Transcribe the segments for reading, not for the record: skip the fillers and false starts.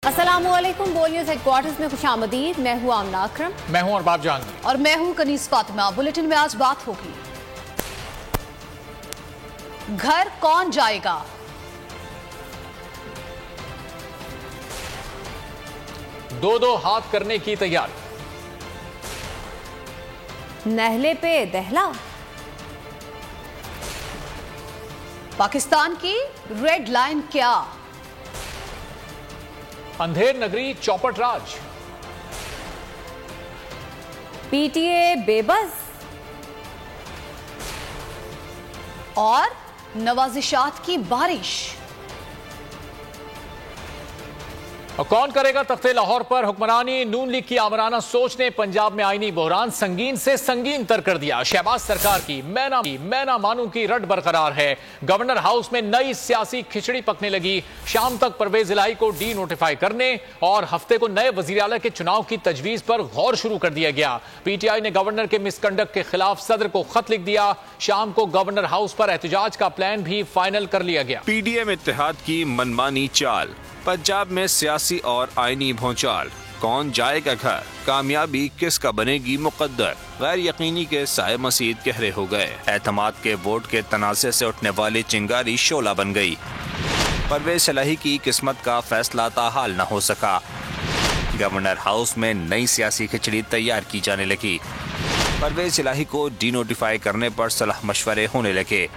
अस्सलामुअलैकुम। बोल news headquarters में खुशामदीद। मैं हूँ आमना अकरम। मैं हूँ अरबाब जहांगीर और मैं हूँ कनीस फातिमा। बुलेटिन में आज बात होगी, घर कौन जाएगा, दो हाथ करने की तैयारी, नहले पे दहला, पाकिस्तान की रेड लाइन क्या, अंधेर नगरी चौपट राज, पीटीए बेबस और नवाजिशात की बारिश। और कौन करेगा तख्ते लाहौर पर हुक्मरानी। नून लीग की आमराना सोच ने पंजाब में आईनी बहरान संगीन से संगीन तर कर दिया। शहबाज सरकार की मैना मानू की रट बरकरार है। गवर्नर हाउस में नई सियासी खिचड़ी पकने लगी। शाम तक परवेज इलाही को डी नोटिफाई करने और हफ्ते को नए वजीर आला के चुनाव की तजवीज पर गौर शुरू कर दिया गया। पीटीआई ने गवर्नर के मिसकंडक्ट के खिलाफ सदर को खत लिख दिया। शाम को गवर्नर हाउस पर एहतजाज का प्लान भी फाइनल कर लिया गया। पीडीएम इत्तेहाद की मनमानी चाल, पंजाब में सियासी और आईनी भौचाल, कौन जाएगा घर, कामयाबी किसका बनेगी मुकद्दर, गैर यकीनी के साए मसीद गहरे हो गए। एतमाद के वोट के तनाज़े से उठने वाली चिंगारी शोला बन गई। परवेज इलाही की किस्मत का फैसला ताहाल न हो सका। गवर्नर हाउस में नई सियासी खिचड़ी तैयार की जाने लगी। परवेज इलाही को डी नोटिफाई करने पर सलाह मशवरे होने लगे।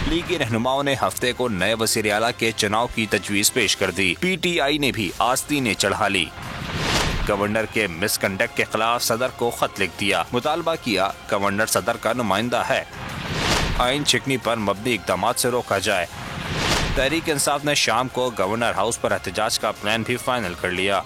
लीगी रहनुमाओं ने हफ्ते को नए वज़ीर आला के चुनाव की तजवीज पेश कर दी। पीटीआई ने भी आस्तीनें चढ़ा ली। गवर्नर के मिसकंडक्ट के खिलाफ सदर को खत लिख दिया। मुतालबा किया गवर्नर सदर का नुमाइंदा है, आइन छिकनी पर मबनी इकदाम से रोका जाए। तहरीक इंसाफ ने शाम को गवर्नर हाउस पर एहतजाज का प्लान भी फाइनल कर लिया।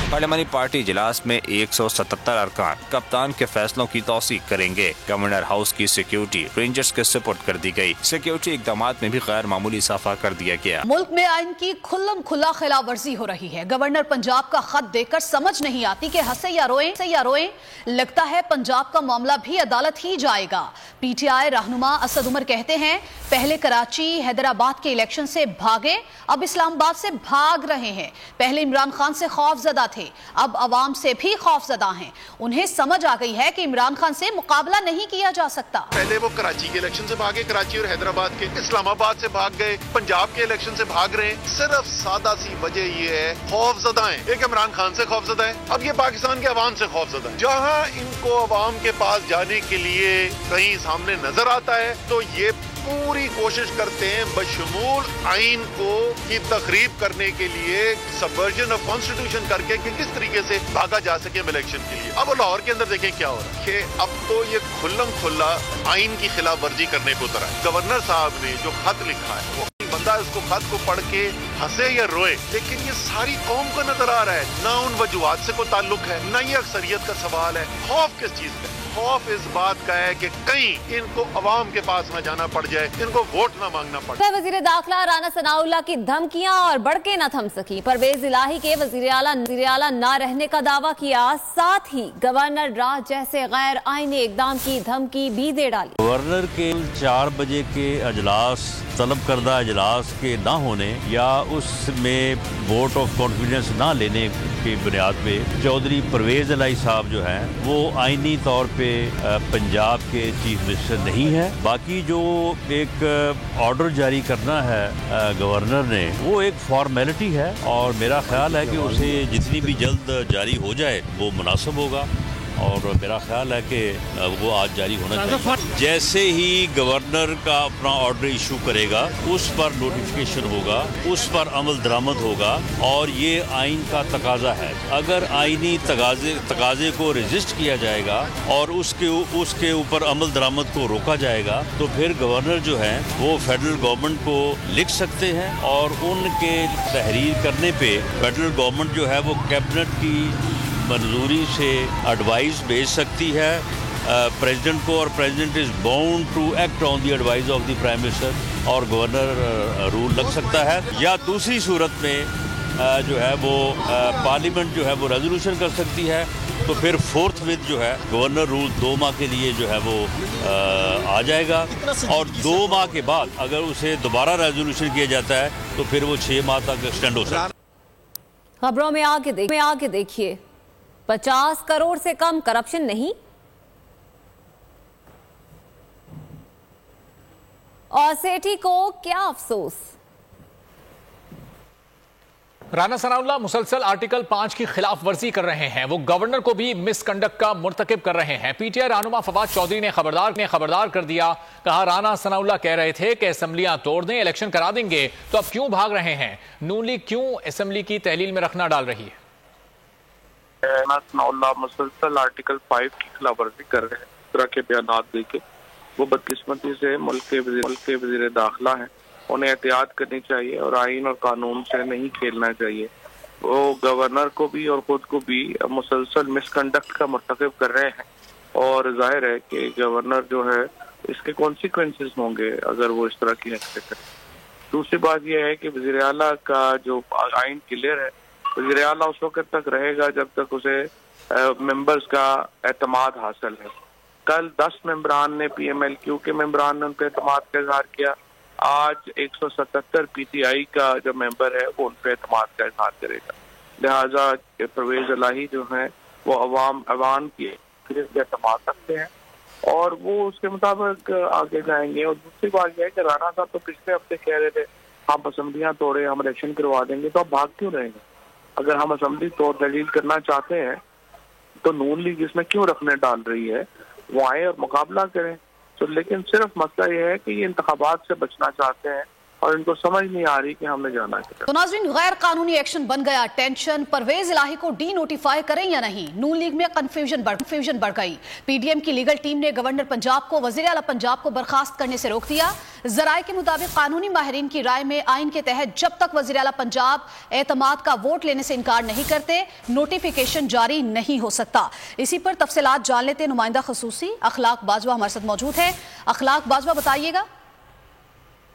पार्लियामानी पार्टी इजलास में 177 अरकान कप्तान के फैसलों की तौसीक करेंगे। गवर्नर हाउस की सिक्योरिटी रेंजर्स के सुपुर्द कर दी गई। सिक्योरिटी इकदामात में भी गैर मामूली इजाफा कर दिया गया। मुल्क में आइन की खुल्लम खुला खिलाफ वर्जी हो रही है। गवर्नर पंजाब का खत देखकर समझ नहीं आती कि हंसे या रोएं। लगता है पंजाब का मामला भी अदालत ही जाएगा। पीटीआई रहनुमा असद उमर कहते हैं, पहले कराची हैदराबाद के इलेक्शन से भागे, अब इस्लामाबाद से भाग रहे हैं। पहले इमरान खान से खौफजदा थे, अब अवाम से भी खौफजदा हैं। उन्हें समझ आ गई है कि इमरान खान से मुकाबला नहीं किया जा सकता। पहले वो कराची के इलेक्शन से भागे, कराची और हैदराबाद के, इस्लामाबाद से भाग गए, पंजाब के इलेक्शन से भाग रहे हैं। सिर्फ सादा सी वजह ये है, खौफजदा है। एक इमरान खान से खौफजदा है, अब ये पाकिस्तान के अवाम से खौफजदा है। जहाँ इनको अवाम के पास जाने के लिए कहीं सामने नजर आता है तो ये पूरी कोशिश करते हैं बशमूल आइन को की तकरीब करने के लिए, सबवर्जन ऑफ कॉन्स्टिट्यूशन करके कि किस तरीके से भागा जा सके इलेक्शन के लिए। अब लाहौर के अंदर देखें क्या हो रहा है कि अब तो ये खुल्लम खुल्ला आइन की खिलाफ वर्जी करने को उतरा है। गवर्नर साहब ने जो खत लिखा है, वो बंदा उसको खत को पढ़ के हंसे या रोए, लेकिन ये सारी कौम को नजर आ रहा है। ना उन वजूहात से कोई ताल्लुक है, ना ये अक्सरियत का सवाल है। खौफ किस चीज का? खौफ इस बात का है कि कहीं इनको अवाम के पास न जाना पड़ जाए, इनको वोट न मांगना पड़ जाए। वजीर दाखिला राना सनाउल्लाह की धमकियां और बढ़के न थम सकी। परवेज इलाही के वजीर आला ना रहने का दावा किया, साथ ही गवर्नर राज जैसे गैर आईनी इकदाम की धमकी भी दे डाली। गवर्नर के 4 बजे के अजलास, तलब करदा अजलास के ना होने या उसमें वोट ऑफ कॉन्फिडेंस ना लेने की बुनियाद पे चौधरी परवेज इलाही साहब जो हैं वो आईनी तौर पे पंजाब के चीफ मिनिस्टर नहीं है। बाकी जो एक ऑर्डर जारी करना है गवर्नर ने, वो एक फॉर्मेलिटी है और मेरा ख्याल है कि उसे जितनी भी जल्द जारी हो जाए वो मुनासिब होगा। और मेरा ख्याल है कि वो आज जारी होना चाहिए। जैसे ही गवर्नर का अपना ऑर्डर इशू करेगा, उस पर नोटिफिकेशन होगा, उस पर अमल दरामद होगा और ये आइन का तकाजा है। अगर आइनी तकाजे को रजिस्ट किया जाएगा और उसके ऊपर अमल दरामद को रोका जाएगा तो फिर गवर्नर जो है वो फेडरल गवर्नमेंट को लिख सकते हैं और उनके तहरीर करने पे फेडरल गवर्नमेंट जो है वो कैबिनेट की मंजूरी से एडवाइस भेज सकती है प्रेसिडेंट को, और president is bound to act on the advice of the prime minister और गवर्नर रूल लग सकता है। या दूसरी सूरत में जो है वो पार्लियामेंट जो है वो रेजोल्यूशन कर सकती है। तो फिर फोर्थ विद जो है गवर्नर रूल 2 माह के लिए जो है वो आ जाएगा और 2 माह के बाद अगर उसे दोबारा रेजोल्यूशन किया जाता है तो फिर वो 6 माह तक एक्सटेंड हो सकता है। खबरों में आगे देखिए, 50 करोड़ से कम करप्शन नहीं और सेठी को क्या अफसोस। राना सनाउल्लाह मुसलसल आर्टिकल 5 की खिलाफ वर्जी कर रहे हैं। वो गवर्नर को भी मिसकंडक्ट का मुर्तकिब कर रहे हैं। पीटीआई रहनुमा फवाद चौधरी ने खबरदार कर दिया। कहा राना सनाउल्लाह कह रहे थे कि असेंबलियां तोड़ दें, इलेक्शन करा देंगे, तो अब क्यों भाग रहे हैं? नून लीग क्यों असेंबली की तहलील में रखना डाल रही है? राना सनाउल्लाह मुसलसल आर्टिकल 5 की खिलाफ वर्जी कर रहे हैं। इस तरह के बयान देके वो बदकिस्मती से मुल्क के वजीर दाखिला है, उन्हें एहतियात करनी चाहिए और आइन और कानून से नहीं खेलना चाहिए। वो गवर्नर को भी और खुद को भी मुसलसल मिसकंडक्ट का मुर्तकिब कर रहे हैं और जाहिर है कि गवर्नर जो है इसके कॉन्सिक्वेंसेस होंगे अगर वो इस तरह की हरकत करें। दूसरी बात यह है कि वज़ीर आला का जो आइन क्लियर है, वज़ीर आला उस वक्त तक रहेगा जब तक उसे मेंबर्स का एतमाद हासिल है। कल 10 मेंबरान ने PMLQ के मेंबरान ने उन पर एतमाद का इजहार किया। आज 177 PTI का जो मेंबर है वो उन पर एतमाद का इजहार करेगा। लिहाजा परवेज इलाही जो है वो अवाम की एतमाद रखते हैं और वो उसके मुताबिक आगे जाएंगे। और दूसरी बात यह है कि राणा साहब तो पिछले हफ्ते कह रहे थे हम असेंबलियां तोड़े, हम इलेक्शन करवा देंगे, तो अब भाग क्यों रहेंगे? अगर हम असेंबली तोड़ दलील करना चाहते हैं तो नून लीग इसमें क्यों रखने डाल रही है? वो आए और मुकाबला करें। तो लेकिन सिर्फ मसला यह है कि ये इंतखाबात से बचना चाहते हैं और इनको समझ नहीं आ रही कि हमने जाना है। तो नाज़रीन, गैर कानूनी एक्शन बन गया टेंशन। परवेज इलाही को डी नोटिफाई करें या नहीं, नून लीग में कंफ्यूजन बढ़ गई। पीडीएम की लीगल टीम ने गवर्नर पंजाब को वज़ीर आला पंजाब को बर्खास्त करने से रोक दिया। जराये के मुताबिक कानूनी माहिरीन की राय में आइन के तहत जब तक वज़ीर आला पंजाब एतमाद का वोट लेने से इनकार नहीं करते, नोटिफिकेशन जारी नहीं हो सकता। इसी पर तफसीलात जान लेते नुमाइंदा खसूसी अखलाक बाजवा हमारे साथ मौजूद है। अखलाक बाजवा, बताइएगा।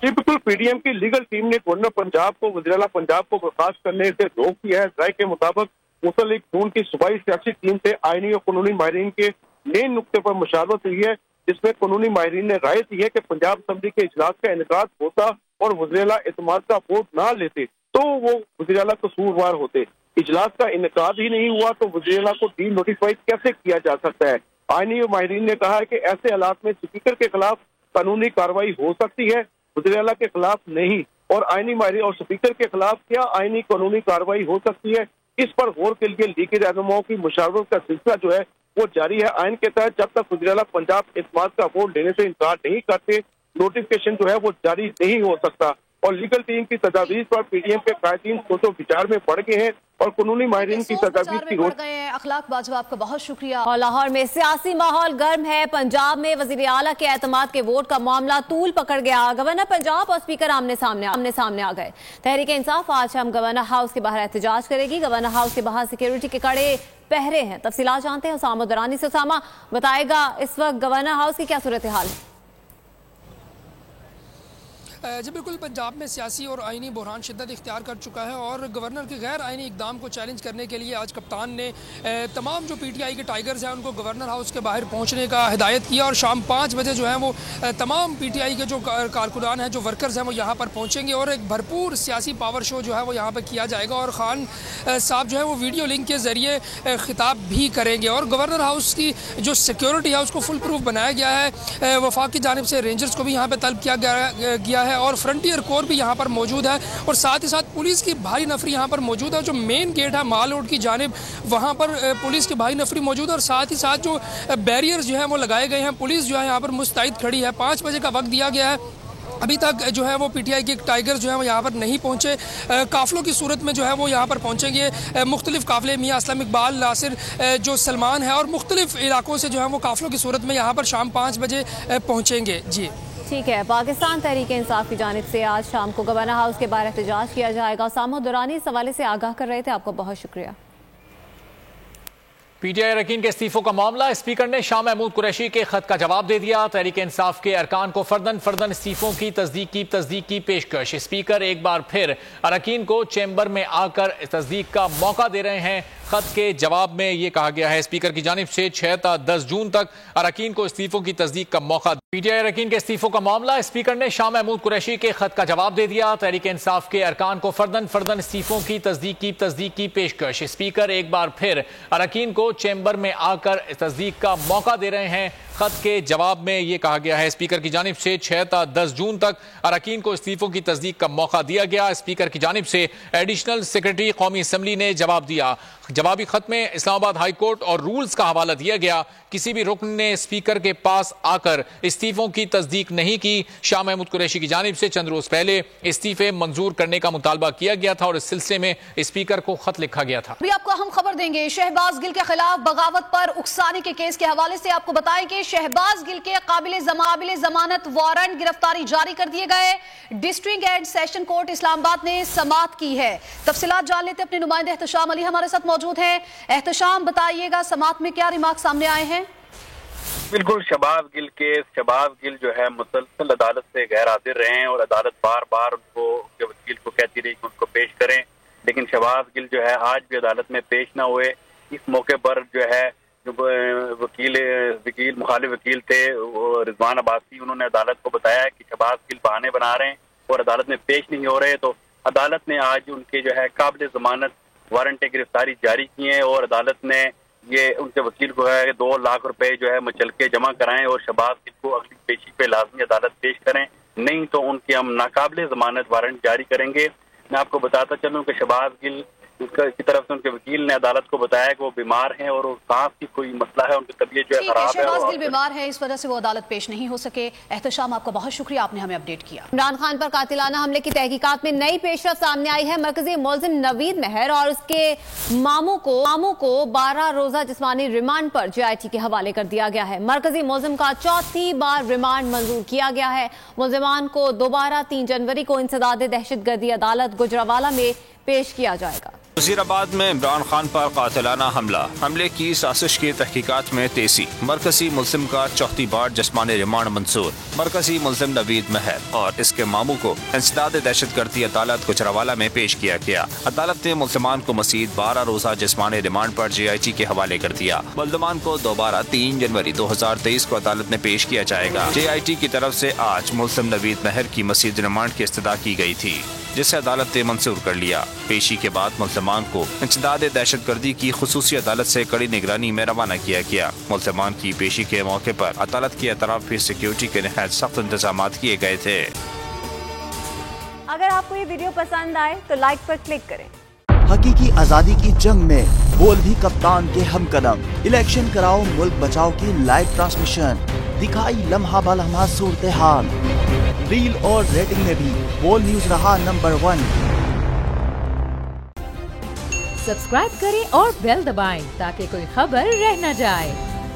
जी बिल्कुल, पीडीएम की लीगल टीम ने गवर्नर पंजाब को वज़ीर आला पंजाब को बर्खास्त करने से रोक दिया है। राय के मुताबिक मुस्लिम लीग नून की सूबाई सियासी टीम से आईनी और कानूनी माहिरीन के मेन नुक्ते पर मुशावरत हुई है, जिसमें कानूनी माहिरीन ने राय दी है कि पंजाब असेंबली के इजलास का इनेकाद होता और वज़ीर आला एतमाद का वोट ना लेते तो वो वज़ीर आला कसूरवार होते। इजलास का इनेकाद ही नहीं हुआ तो वज़ीर आला को डी नोटिफाई कैसे किया जा सकता है? आईनी माहिरीन ने कहा है कि ऐसे हालात में स्पीकर के खिलाफ कानूनी कार्रवाई हो सकती है, वज़ीर आला के खिलाफ नहीं। और आईनी माहिरीन और स्पीकर के खिलाफ क्या आईनी कानूनी कार्रवाई हो सकती है, इस पर गौर के लिए लीगी रहनुमाओं की मुशावरत का सिलसिला जो है वो जारी है। आइन के तहत जब तक वज़ीर आला पंजाब एतमाद का वोट लेने से इनकार नहीं करते, नोटिफिकेशन जो है वो जारी नहीं हो सकता। और लीगल टीम की तजावीज पर पीडीएम के कायदीन सोचो विचार में पड़ गए हैं और कानूनी माहिरीन की तजावीज की रोक गए हैं। अखलाक बाजवा, आपका बहुत शुक्रिया। और लाहौर में सियासी माहौल गर्म है। पंजाब में वज़ीर आला के एतमाद के वोट का मामला तूल पकड़ गया। गवर्नर पंजाब और स्पीकर आमने सामने आ गए। तहरीक इंसाफ आज शाम गवर्नर हाउस के बाहर एहतजाज करेगी। गवर्नर हाउस के बाहर सिक्योरिटी के कड़े पहरे हैं। तफसीलात जानते हैं उसामा दरानी से। उसामा, बताएगा इस वक्त गवर्नर हाउस की क्या सूरत हाल है? जी बिल्कुल, पंजाब में सियासी और आइनी बहरान शिद्दत इख्तियार कर चुका है और गवर्नर के गैर आइनी इकदाम को चैलेंज करने के लिए आज कप्तान ने तमाम जो पीटीआई के टाइगर्स हैं उनको गवर्नर हाउस के बाहर पहुंचने का हिदायत किया और शाम 5 बजे जो है वो तमाम पीटीआई के जो कारकुनान हैं, जो वर्कर्स हैं, वो यहाँ पर पहुँचेंगे और एक भरपूर सियासी पावर शो जो है वो यहाँ पर किया जाएगा और खान साहब जो है वो वीडियो लिंक के ज़रिए खिताब भी करेंगे। और गवर्नर हाउस की जो सिक्योरिटी है उसको फुल प्रूफ बनाया गया है। वफाक की जानिब से रेंजर्स को भी यहाँ पर तलब किया गया है और फ्रंटियर कोर भी यहाँ पर मौजूद है और साथ ही साथ पुलिस की भारी नफरी यहाँ पर मौजूद है। जो मेन गेट है माल रोड की जानिब, वहाँ पर पुलिस की भारी नफरी मौजूद है और साथ ही साथ जो बैरियर्स जो है वो लगाए गए हैं। पुलिस जो है यहाँ पर मुस्तैद खड़ी है। 5 बजे का वक्त दिया गया है। अभी तक जो है वो पीटीआई के टाइगर्स जो है वो यहाँ पर नहीं पहुँचे। काफिलों की सूरत में जो है वो यहाँ पर पहुँचेंगे। मुख्तलिफ काफिले मियाँ असलम इकबाल, नासिर, जो सलमान है और मुख्तलिफ इलाकों से जो है वो काफिलों की सूरत में यहाँ पर शाम 5 बजे पहुँचेंगे। जी ठीक है। पाकिस्तान तहरीक इंसाफ की जानिब से आज शाम को गवर्नर हाउस के बाहर एहतजाज किया जाएगा। उसामा दुरानी इस हवाले से आगाह कर रहे थे, आपको बहुत शुक्रिया। पीटीआई अरकान के इस्तीफों का मामला, स्पीकर ने शाह महमूद कुरैशी के खत का जवाब दे दिया। तहरीक इंसाफ के अरकान को फर्दन इस्तीफों की तस्दीक की पेशकश। स्पीकर एक बार फिर अरकान को चैम्बर में आकर तस्दीक का मौका दे रहे हैं। खत के जवाब में ये कहा गया है स्पीकर की जानिब से 6 ta 10 जून तक अरकान को इस्तीफों की तस्दीक का मौका। पीटीआई अरकान के इस्तीफों का मामला, स्पीकर ने शाह महमूद कुरैशी के खत का जवाब दे दिया। तहरीक इंसाफ के अरकान को फर्दन इस्तीफों की तस्दीक की पेशकश। स्पीकर एक बार फिर अरकान को चैम्बर में आकर तस्दीक का मौका दे रहे हैं। खत के जवाब में यह कहा गया है स्पीकर की जानिब से 6 ta 10 जून तक अरकान को इस्तीफों की तस्दीक का मौका दिया गया। स्पीकर की जानिब से एडिशनल सेक्रेटरी कौमी असम्बली ने जवाब दिया। जवाबी खत में इस्लामाबाद हाई कोर्ट और रूल्स का हवाला दिया गया। किसी भी रुकन ने स्पीकर के पास आकर इस्तीफों की तस्दीक नहीं की। शाह महमूद कुरैशी की जानिब से चंद रोज पहले इस्तीफे मंजूर करने का मुतालबा किया गया था और इस सिलसिले में स्पीकर को खत लिखा गया था। अभी आपको हम खबर देंगे शहबाज गिल के खिलाफ बगावत पर उकसाने के केस के हवाले से। आपको बताएं कि शहबाज गिल के काबिल जमानत वारंट गिरफ्तारी जारी कर दिए गए। District and session court Islamabad ने समाअत की है। तफसीलात जान लेते अपने नुमाइंदे एहतशाम अली हमारे साथ मौजूद है। एहतशाम, बताइएगा समाअत में क्या रिमार्क सामने आए हैं? बिल्कुल, शहबाज गिल जो है मुसलसल अदालत से गैर हाजिर रहे हैं और अदालत बार बार उनके वकील को कहती रही कि उनको पेश करें, लेकिन शहबाज गिल जो है आज भी अदालत में पेश ना हुए। इस मौके पर जो है मुखालिफ वकील थे रिजवान अब्बासी, उन्होंने अदालत को बताया कि शहबाज गिल बहाने बना रहे हैं और अदालत में पेश नहीं हो रहे। तो अदालत ने आज उनके जो है काबिल जमानत वारंट गिरफ्तारी जारी किए हैं और अदालत ने ये उनके वकील को है 2 लाख रुपए जो है मुचलके जमा कराएं और शहबाज गिल को अगली पेशी पे लाजमी अदालत पेश करें, नहीं तो उनके हम नाकाबिल जमानत वारंट जारी करेंगे। मैं आपको बताता चलूं कि शहबाज गिल की तरफ से उनके वकील ने अदालत को बताया कि वो बीमार हैं और सांस की कोई मसला है, उनकी तबीयत जो है खराब है। शहबाज गिल बीमार है, इस वजह से वो अदालत पेश नहीं हो सके। एहतशाम, आपका बहुत शुक्रिया, आपने हमें अपडेट किया। इमरान खान पर कातिलाना हमले की तहकीकात में नई पेशरफ सामने आई है। मरकजी मुलजिम नवीद महर और उसके मामू को 12 रोजा जिस्मानी रिमांड पर JIT के हवाले कर दिया गया है। मरकजी मुलजिम का 4थी बार रिमांड मंजूर किया गया है। मुलजिमान को दोबारा 3 जनवरी को इंसदाद दहशतगर्दी अदालत गुजरावाला में पेश किया जाएगा। वज़ीराबाद में इमरान खान पर कातिलाना हमले की साजिश की तहकीकात में तेजी। मरकजी मुल्जिम का 4थी बार जिस्मानी रिमांड मंजूर। मरकजी मुल्जिम नवीद महर और इसके मामू को इंसदाद दहशतगर्दी अदालत गुजरावाला में पेश किया गया। अदालत ने मुल्जिमान को मजीद 12 रोजा जिस्मानी रिमांड पर JIT के हवाले कर दिया। मुल्जिमान को दोबारा 3 जनवरी 2023 को अदालत में पेश किया जाएगा। JIT की तरफ से आज मुल्जिम नवीद महर की मजीद रिमांड की इस्तदा की गई थी, जिसे अदालत ने मंजूर कर लिया। पेशी के बाद मुल्जिमान को इंसदाद दहशतगर्दी की खुसूसी अदालत से कड़ी निगरानी में रवाना किया गया। मुल्जिमान की पेशी के मौके पर अदालत की तरफ भी सिक्योरिटी के निहायत सख्त इंतजाम किए गए थे। अगर आपको ये वीडियो पसंद आए तो लाइक पर क्लिक करें। हकीकी आजादी की जंग में बोल भी कप्तान के हमकदम। इलेक्शन कराओ मुल्क बचाओ की लाइव ट्रांसमिशन, दिखाई लम्हा बलम्हा सूरत हाल। रील और रेटिंग में भी बोल न्यूज रहा नंबर 1। सब्सक्राइब करें और बेल दबाएं ताकि कोई खबर रह न जाए।